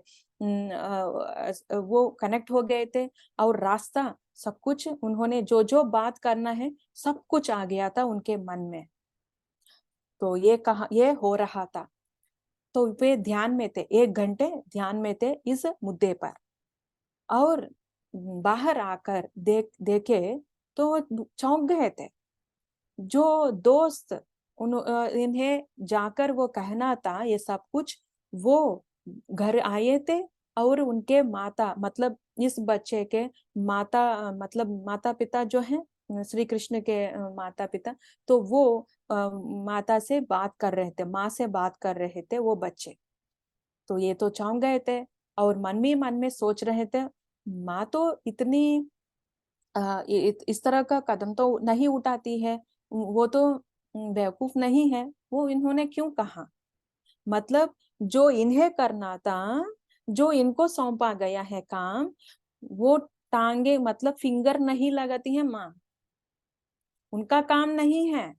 वो कनेक्ट हो गए थे। और रास्ता सब कुछ, उन्होंने जो जो बात करना है सब कुछ आ गया था उनके मन में। तो ये हो रहा था। तो वे ध्यान में थे, 1 घंटे ध्यान में थे इस मुद्दे पर। और बाहर आकर देखे तो चौंक गए थे। जो दोस्त इन्हें जाकर वो कहना था ये सब कुछ, वो घर आए थे। और उनके माता, मतलब इस बच्चे के माता, मतलब माता पिता जो हैं, श्री कृष्ण के माता पिता, तो वो माता से बात कर रहे थे, माँ से बात कर रहे थे वो बच्चे। तो ये तो चौंक गए थे, और मन में सोच रहे थे, माँ तो इतनी इस तरह का कदम तो नहीं उठाती है, वो तो बेवकूफ नहीं है, वो इन्होंने क्यों कहा? मतलब जो इन्हें करना था, जो इनको सौंपा गया है काम, वो टांगे मतलब फिंगर नहीं लगाती है माँ, उनका काम नहीं है।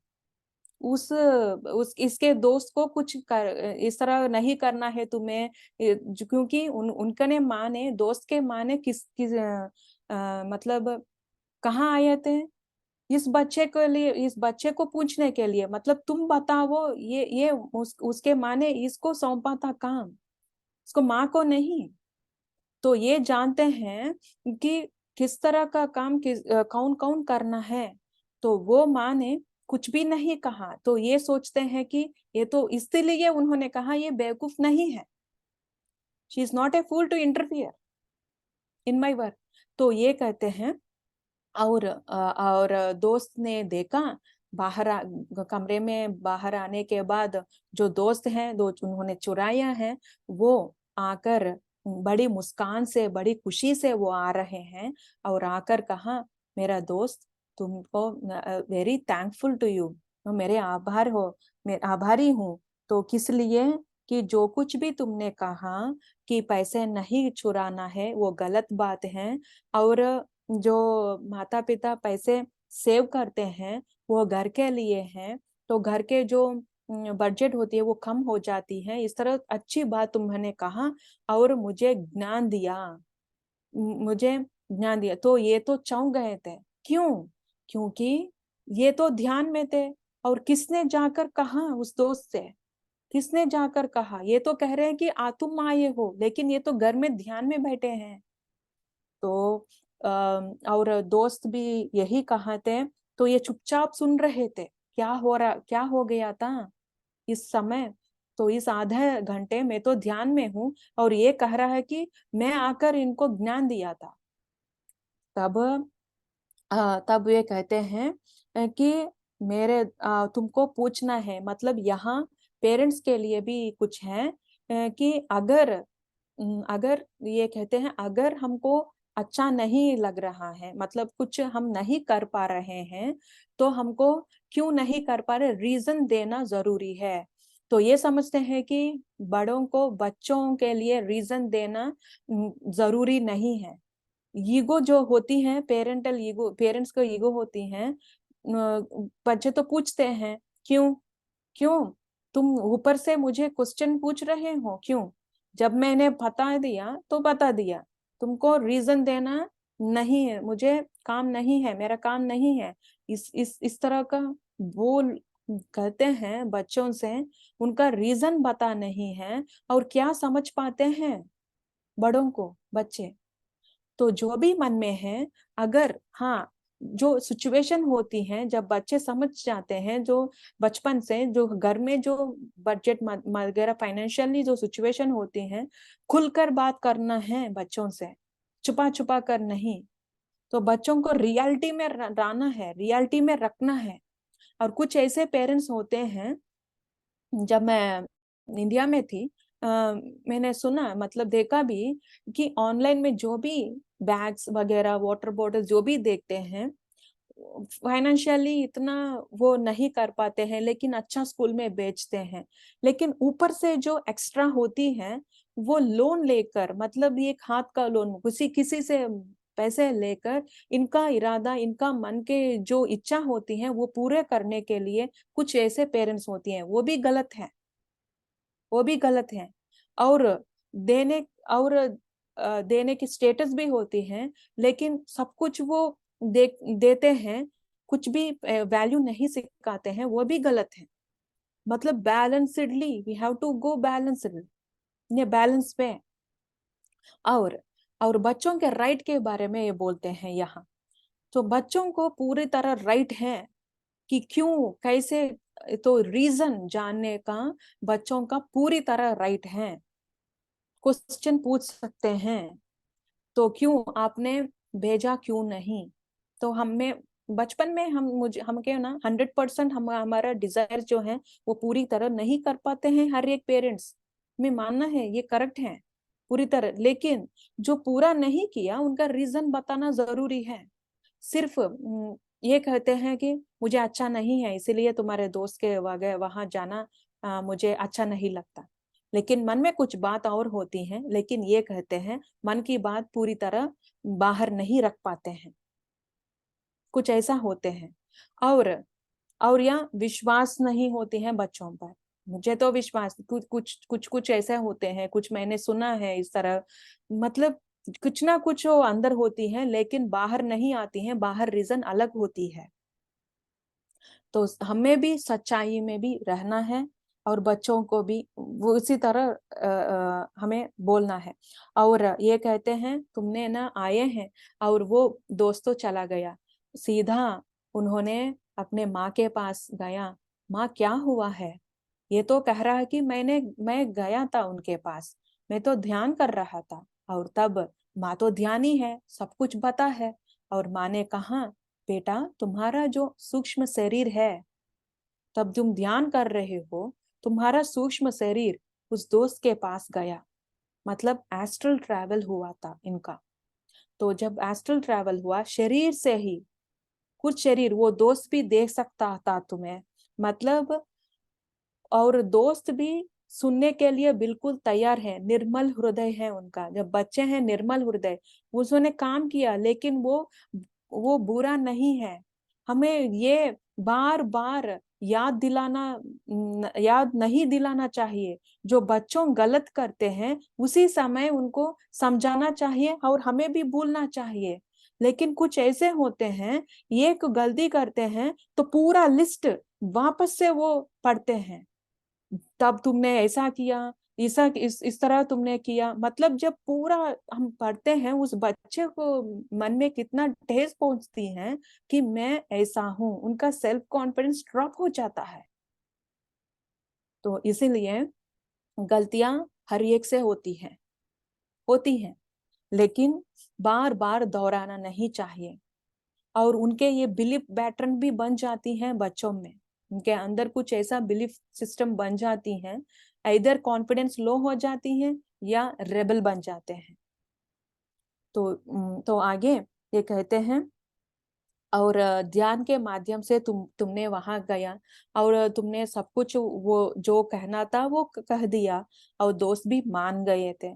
उस इसके दोस्त को कुछ इस तरह नहीं करना है तुम्हें, क्योंकि उनका ने माँ ने, दोस्त के माँ ने किस मतलब कहाँ आए थे इस बच्चे के लिए, इस बच्चे को पूछने के लिए, मतलब तुम बताओ, ये उसके माँ ने इसको सौंपा था काम, उसको माँ को नहीं। तो ये जानते हैं कि किस तरह का काम कौन कौन करना है। तो वो माँ ने कुछ भी नहीं कहा, तो ये सोचते हैं कि ये तो इसलिए उन्होंने कहा ये बेवकूफ नहीं है, she is not a fool to interfere in my work. तो ये कहते हैं। और दोस्त ने देखा, कमरे में बाहर आने के बाद जो दोस्त हैं, दो उन्होंने चुराया है, वो आकर बड़ी मुस्कान से, बड़ी खुशी से वो आ रहे हैं। और आकर कहा, मेरा दोस्त, तुमको वेरी थैंकफुल टू यू, मेरे आभार हो, मैं आभारी हूँ। तो किस लिए? कि जो कुछ भी तुमने कहा कि पैसे नहीं चुराना है, वो गलत बात है। और जो माता पिता पैसे सेव करते हैं वो घर के लिए हैं, तो घर के जो बजट होती है वो कम हो जाती है, इस तरह अच्छी बात तुमने कहा और मुझे ज्ञान दिया। तो ये तो चौंक गए थे। क्यों? क्योंकि ये तो ध्यान में थे। और किसने जाकर कहा उस दोस्त से? किसने जाकर कहा? ये तो कह रहे हैं कि तुम आए हो, लेकिन ये तो घर में ध्यान में बैठे हैं। तो और दोस्त भी यही कहते, तो ये चुपचाप सुन रहे थे क्या हो गया था इस समय। तो इस आधे घंटे में तो ध्यान में हूँ, और ये कह रहा है कि मैं आकर इनको ज्ञान दिया था। तब तब ये कहते हैं कि तुमको पूछना है, मतलब यहाँ पेरेंट्स के लिए भी कुछ है कि अगर ये कहते हैं, अगर हमको अच्छा नहीं लग रहा है, मतलब कुछ हम नहीं कर पा रहे हैं, तो हमको क्यों नहीं कर पा रहे रीजन देना जरूरी है। तो ये समझते हैं कि बड़ों को बच्चों के लिए रीजन देना जरूरी नहीं है। ईगो जो होती है, पेरेंटल ईगो, पेरेंट्स को ईगो होती है, बच्चे तो पूछते हैं क्यों, क्यों तुम ऊपर से मुझे क्वेश्चन पूछ रहे हो, क्यों? जब मैंने बता दिया तो बता दिया, तुमको रीजन देना नहीं है, मुझे काम नहीं है, मेरा काम नहीं है। इस तरह का वो कहते हैं बच्चों से, उनका रीजन बता नहीं है। और क्या समझ पाते हैं बड़ों को बच्चे? तो जो भी मन में है, अगर हाँ, जो सिचुएशन होती है जब बच्चे समझ जाते हैं, जो बचपन से जो घर में जो बजट वगैरह फाइनेंशियली जो सिचुएशन होती है, खुलकर बात करना है बच्चों से, छुपा छुपा कर नहीं। तो बच्चों को रियलिटी में लाना है, रियलिटी में रखना है। और कुछ ऐसे पेरेंट्स होते हैं, जब मैं इंडिया में थी, मैंने सुना, मतलब देखा भी, कि ऑनलाइन में जो भी बैग्स वगैरह, वाटर बॉटल जो भी देखते हैं, फाइनेंशियली इतना वो नहीं कर पाते हैं, लेकिन अच्छा स्कूल में बेचते हैं। लेकिन ऊपर से जो एक्स्ट्रा होती है, वो लोन लेकर, मतलब ये एक हाथ का लोन, किसी किसी से पैसे लेकर, इनका इरादा, इनका मन के जो इच्छा होती है वो पूरे करने के लिए कुछ ऐसे पेरेंट्स होती हैं, वो भी गलत है, वो भी गलत है। और देने और देने की स्टेटस भी होती है, लेकिन सब कुछ वो देते हैं, कुछ भी वैल्यू नहीं सिखाते हैं, वो भी गलत है। मतलब balancedly we have to go, balanced, ये बैलेंस पे। और और बच्चों के राइट के बारे में ये बोलते हैं यहाँ। तो बच्चों को पूरी तरह राइट है कि क्यों, कैसे, तो रीजन जानने का बच्चों का पूरी तरह राइट है। क्वेश्चन पूछ सकते हैं, तो क्यों आपने भेजा, क्यों नहीं? तो हमें बचपन में हम क्या ना, 100% हम हमारा डिजायर जो है वो पूरी तरह नहीं कर पाते हैं, हर एक पेरेंट्स में मानना है, ये करेक्ट है पूरी तरह। लेकिन जो पूरा नहीं किया, उनका रीजन बताना जरूरी है। सिर्फ ये कहते हैं कि मुझे अच्छा नहीं है, इसीलिए तुम्हारे दोस्त के वगैरह वहां जाना मुझे अच्छा नहीं लगता, लेकिन मन में कुछ बात और होती है, लेकिन ये कहते हैं मन की बात पूरी तरह बाहर नहीं रख पाते हैं, कुछ ऐसा होते हैं। और या विश्वास नहीं होती है बच्चों पर। मुझे तो विश्वास, कुछ ऐसे होते हैं, कुछ मैंने सुना है इस तरह, मतलब कुछ ना कुछ वो अंदर होती है, लेकिन बाहर नहीं आती है, बाहर रीजन अलग होती है। तो हमें भी सच्चाई में भी रहना है, और बच्चों को भी वो इसी तरह हमें बोलना है। और ये कहते हैं, तुमने ना आए हैं, और वो दोस्तों चला गया, सीधा उन्होंने अपने माँ के पास गया, माँ क्या हुआ है? ये तो कह रहा है कि मैं गया था उनके पास, मैं तो ध्यान कर रहा था। और तब माँ तो ध्यानी है, सब कुछ पता है। और माँ ने कहा, बेटा तुम्हारा जो सूक्ष्म शरीर है, तब तुम ध्यान कर रहे हो, तुम्हारा सूक्ष्म शरीर उस दोस्त के पास गया, मतलब एस्ट्रल ट्रैवल हुआ था इनका। तो जब एस्ट्रल ट्रैवल हुआ, शरीर से ही, कुछ शरीर वो दोस्त भी देख सकता था तुम्हें, मतलब, और दोस्त भी सुनने के लिए बिल्कुल तैयार है, निर्मल हृदय है उनका, जब बच्चे हैं निर्मल हृदय, उसने काम किया, लेकिन वो बुरा नहीं है। हमें ये बार बार याद नहीं दिलाना चाहिए। जो बच्चों गलत करते हैं उसी समय उनको समझाना चाहिए, और हमें भी बोलना चाहिए। लेकिन कुछ ऐसे होते हैं, एक गलती करते हैं तो पूरा लिस्ट वापस से वो पढ़ते हैं, तब तुमने ऐसा किया, ऐसा इस तरह तुमने किया, मतलब जब पूरा हम पढ़ते हैं, उस बच्चे को मन में कितना ठेस पहुंचती है कि मैं ऐसा हूं, उनका सेल्फ कॉन्फिडेंस ड्रॉप हो जाता है। तो इसीलिए गलतियां हर एक से होती हैं, लेकिन बार बार दोहराना नहीं चाहिए। और उनके ये बिलीफ पैटर्न भी बन जाती हैं बच्चों में, उनके अंदर कुछ ऐसा बिलीफ सिस्टम बन जाती है, इधर कॉन्फिडेंस लो हो जाती है या रेबल बन जाते हैं। तो आगे ये कहते हैं, और ध्यान के माध्यम से तुमने वहां गया और तुमने सब कुछ वो जो कहना था वो कह दिया, और दोस्त भी मान गए थे।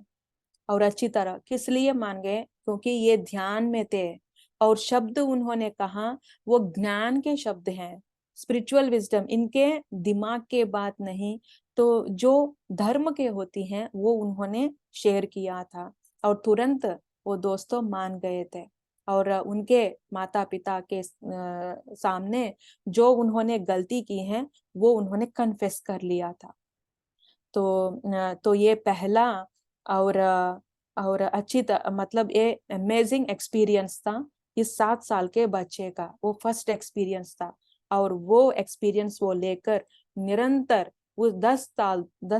और अच्छी तरह किस लिए मान गए? क्योंकि ये ध्यान में थे, और शब्द उन्होंने कहा वो ज्ञान के शब्द हैं, स्पिरिचुअल विजडम, इनके दिमाग के बात नहीं, तो जो धर्म के होती हैं वो उन्होंने शेयर किया था। और तुरंत वो दोस्तों मान गए थे, और उनके माता पिता के सामने जो उन्होंने गलती की है वो उन्होंने कन्फेस कर लिया था। तो ये पहला और मतलब ये अमेजिंग एक्सपीरियंस था इस 7 साल के बच्चे का, वो फर्स्ट एक्सपीरियंस था। और वो एक्सपीरियंस वो लेकर निरंतर वो 10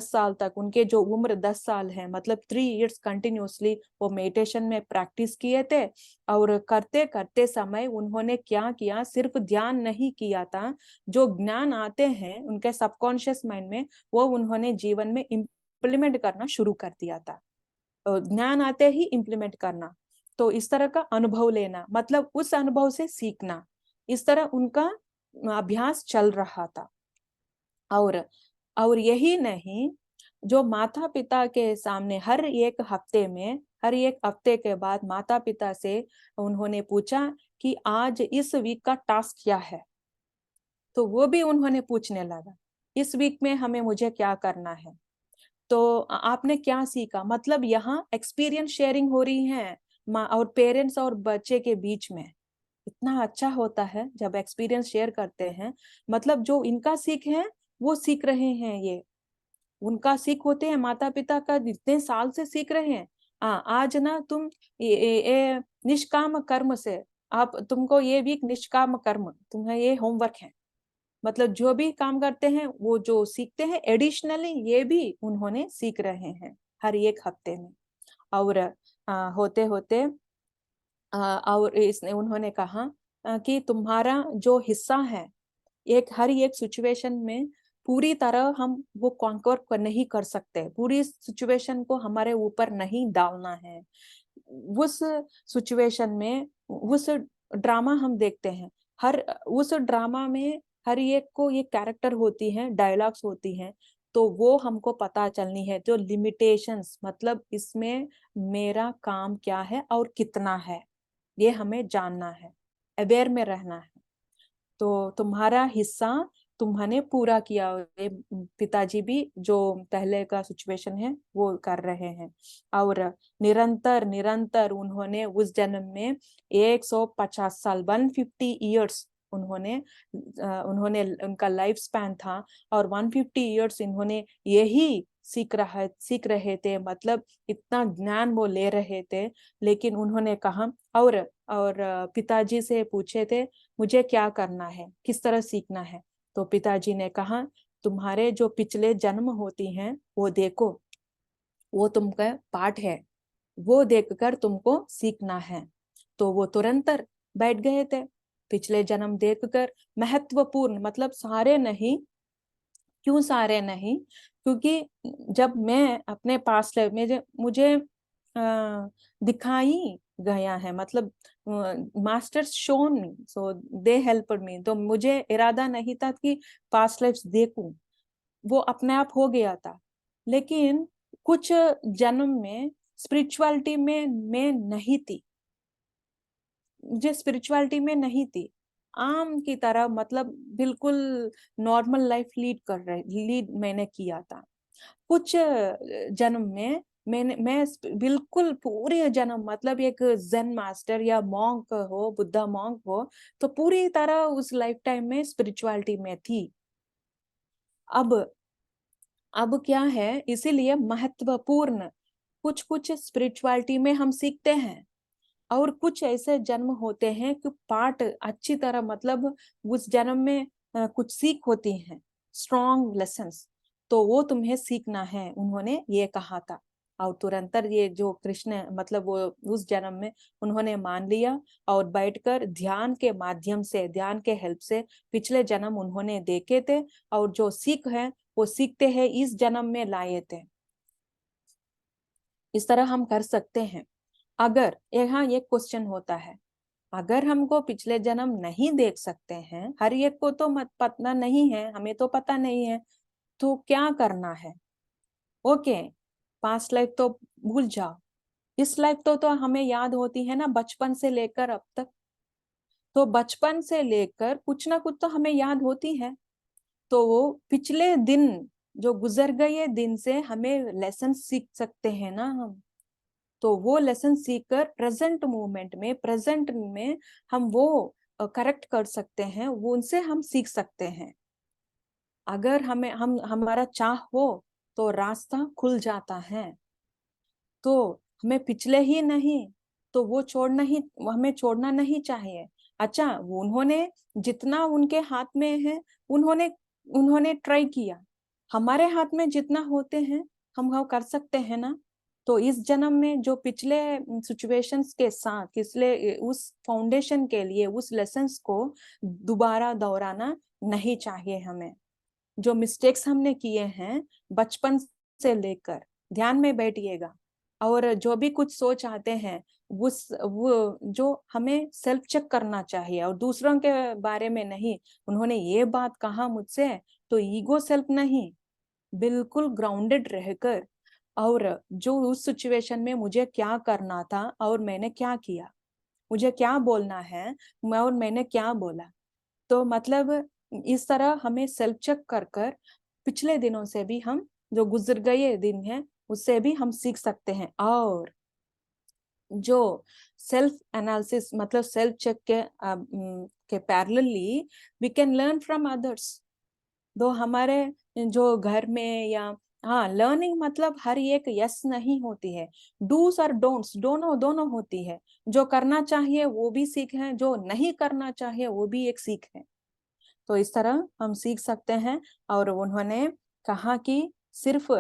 साल तक, उनके जो उम्र 10 साल है, मतलब 3 इयर्स कंटिन्यूसली वो मेडिटेशन में प्रैक्टिस किए थे। और करते करते समय उन्होंने क्या किया, सिर्फ ध्यान नहीं किया था, जो ज्ञान आते हैं उनके सबकॉन्शियस माइंड में वो उन्होंने जीवन में इम्प्लीमेंट करना शुरू कर दिया था। ज्ञान आते ही इम्प्लीमेंट करना, तो इस तरह का अनुभव लेना, मतलब उस अनुभव से सीखना, इस तरह उनका अभ्यास चल रहा था। और यही नहीं, जो माता पिता के सामने हर एक हफ्ते के बाद माता पिता से उन्होंने पूछा कि आज इस वीक का टास्क क्या है, तो वो भी उन्होंने पूछने लगा, इस वीक में मुझे क्या करना है, तो आपने क्या सीखा, मतलब यहाँ एक्सपीरियंस शेयरिंग हो रही है माँ और पेरेंट्स और बच्चे के बीच में। इतना अच्छा होता है जब एक्सपीरियंस शेयर करते हैं, मतलब जो इनका सीख है वो सीख रहे हैं, ये उनका सीख होते हैं, माता पिता का इतने साल से सीख रहे हैं। आज ना तुम ये निष्काम कर्म से, आप तुमको ये भी निष्काम कर्म, तुम्हें ये होमवर्क है, मतलब जो भी काम करते हैं वो जो सीखते हैं एडिशनली ये भी उन्होंने सीख रहे हैं हर एक हफ्ते में। और होते होते और इसने उन्होंने कहा कि तुम्हारा जो हिस्सा है, हर एक सिचुएशन में पूरी तरह हम वो कॉन्कर नहीं कर सकते, पूरी सिचुएशन को हमारे ऊपर नहीं डालना है। उस सिचुएशन में उस ड्रामा हम देखते हैं, हर उस ड्रामा में हर एक को ये कैरेक्टर होती है, डायलॉग्स होती हैं, तो वो हमको पता चलनी है, जो लिमिटेशंस, मतलब इसमें मेरा काम क्या है और कितना है, ये हमें जानना है, अवेयर में रहना है। तो तुम्हारा हिस्सा तुम्हारे पूरा किया, ये पिताजी भी जो पहले का सिचुएशन है वो कर रहे हैं। और निरंतर निरंतर उन्होंने उस जन्म में 150 साल 150 इयर्स उन्होंने उनका लाइफ स्पैन था, और 150 इयर्स इन्होंने यही सीख रहे थे, मतलब इतना ज्ञान वो ले रहे थे। लेकिन उन्होंने कहा, और पिताजी से पूछे थे मुझे क्या करना है, किस तरह सीखना है, तो पिताजी ने कहा तुम्हारे जो पिछले जन्म होती हैं वो देखो, वो तुमका पाठ है, वो देखकर तुमको सीखना है। तो वो तुरंत बैठ गए थे, पिछले जन्म देखकर, महत्वपूर्ण, मतलब सारे नहीं, क्यों सारे नहीं, क्योंकि जब मैं अपने पास मुझे मुझे दिखाई गया है, मतलब मास्टर्स शोन मी, सो दे हेल्प्ड मी, तो मुझे इरादा नहीं था कि पास्ट लाइफ्स देखूं, वो अपने आप हो गया था। लेकिन कुछ जन्म में स्पिरिचुअलिटी में मैं नहीं थी, मुझे स्पिरिचुअलिटी में नहीं थी, आम की तरह, मतलब बिल्कुल नॉर्मल लाइफ लीड मैंने किया था। कुछ जन्म में मैं बिल्कुल पूरे जन्म, मतलब एक जेन मास्टर या मॉन्क हो, बुद्धा मॉन्क हो, तो पूरी तरह उस लाइफ टाइम में स्पिरिचुअलिटी में थी। अब अब क्या है, इसीलिए महत्वपूर्ण, कुछ कुछ स्पिरिचुअलिटी में हम सीखते हैं, और कुछ ऐसे जन्म होते हैं कि पाठ अच्छी तरह, मतलब उस जन्म में कुछ सीख होती हैं, स्ट्रॉन्ग लेसन्स, तो वो तुम्हें सीखना है, उन्होंने ये कहा था। और तुरंत ये जो कृष्ण मतलब वो उस जन्म में उन्होंने मान लिया और बैठकर ध्यान के माध्यम से, ध्यान के हेल्प से पिछले जन्म उन्होंने देखे थे और जो सीख है वो सीखते हैं इस जन्म में लाए थे। इस तरह हम कर सकते हैं। अगर यहाँ एक क्वेश्चन होता है, अगर हमको पिछले जन्म नहीं देख सकते हैं, हर एक को तो मत पता नहीं है, हमें तो पता नहीं है, तो क्या करना है? ओके, पास्ट लाइफ तो भूल जाओ, इस लाइफ तो हमें याद होती है ना बचपन से लेकर अब तक। तो बचपन से लेकर कुछ ना कुछ तो हमें याद होती है। तो वो पिछले दिन जो गुजर गए दिन से हमें लेसन सीख सकते हैं ना हम। तो वो लेसन सीखकर प्रेजेंट मोमेंट में, प्रेजेंट में हम वो करेक्ट कर सकते हैं, वो उनसे हम सीख सकते हैं। अगर हमें हमारा चाह हो तो रास्ता खुल जाता है। तो हमें पिछले ही नहीं तो वो छोड़ना ही, हमें छोड़ना नहीं चाहिए। अच्छा, उन्होंने जितना उनके हाथ में है उन्होंने उन्होंने ट्राई किया, हमारे हाथ में जितना होते हैं हम वो कर सकते हैं ना। तो इस जन्म में जो पिछले सिचुएशंस के साथ, पिछले उस फाउंडेशन के लिए उस लेसन्स को दोबारा दोहराना नहीं चाहिए हमें। जो मिस्टेक्स हमने किए हैं बचपन से लेकर, ध्यान में बैठिएगा और जो भी कुछ सोच आते हैं वो जो हमें सेल्फ चेक करना चाहिए और दूसरों के बारे में नहीं। उन्होंने ये बात कहा मुझसे तो ईगो सेल्फ नहीं, बिल्कुल ग्राउंडेड रहकर, और जो उस सिचुएशन में मुझे क्या करना था और मैंने क्या किया, मुझे क्या बोलना है और मैंने क्या बोला। तो मतलब इस तरह हमें सेल्फ चेक कर कर पिछले दिनों से भी हम जो गुजर गए दिन हैं उससे भी हम सीख सकते हैं। और जो सेल्फ एनालिसिस मतलब सेल्फ चेक के parallelly we can learn from others. दो हमारे जो घर में या, हाँ, लर्निंग मतलब हर एक यस नहीं होती है, डूस और डोंट्स दोनों दोनों होती है। जो करना चाहिए वो भी सीख है, जो नहीं करना चाहिए वो भी एक सीख है। तो इस तरह हम सीख सकते हैं। और उन्होंने कहा कि सिर्फ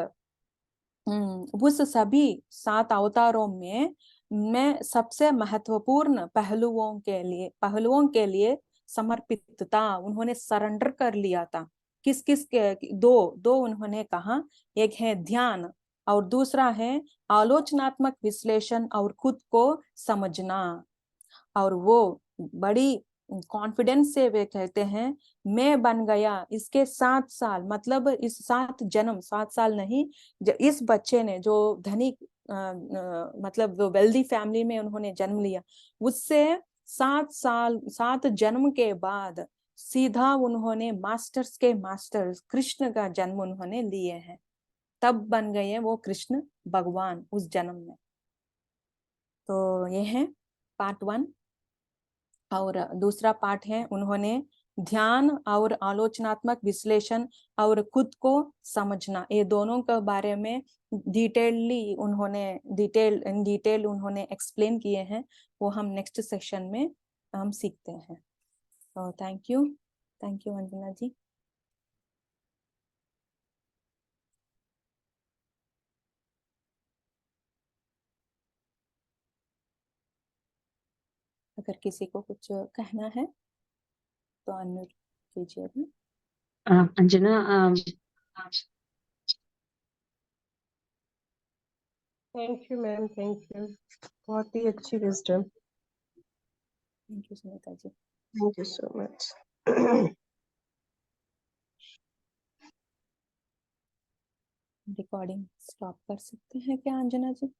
उस सभी 7 अवतारों में मैं सबसे महत्वपूर्ण पहलुओं के लिए समर्पितता, उन्होंने सरेंडर कर लिया था। किस किस के दो दो उन्होंने कहा, एक है ध्यान और दूसरा है आलोचनात्मक विश्लेषण और खुद को समझना। और वो बड़ी कॉन्फिडेंस से वे कहते हैं, मैं बन गया इसके 7 साल, मतलब इस 7 जन्म, 7 साल नहीं, इस बच्चे ने जो धनी मतलब वेल्दी फैमिली में उन्होंने जन्म लिया, उससे 7 साल 7 जन्म के बाद सीधा उन्होंने मास्टर्स के मास्टर्स कृष्ण का जन्म उन्होंने लिए हैं, तब बन गए हैं वो कृष्ण भगवान उस जन्म में। तो ये है पार्ट 1। और दूसरा पार्ट है उन्होंने ध्यान और आलोचनात्मक विश्लेषण और खुद को समझना, ये दोनों के बारे में इन डिटेल उन्होंने एक्सप्लेन किए हैं। वो हम नेक्स्ट सेक्शन में हम सीखते हैं। तो थैंक यू अंजना जी। अगर किसी को कुछ कहना है तो अनम्यूट कीजिए। Anjana, thank you ma'am, thank you, बहुत ही अच्छी wisdom. Thank you Sunita ji. Thank you so much. Recording stop कर सकते हैं क्या अंजना जी?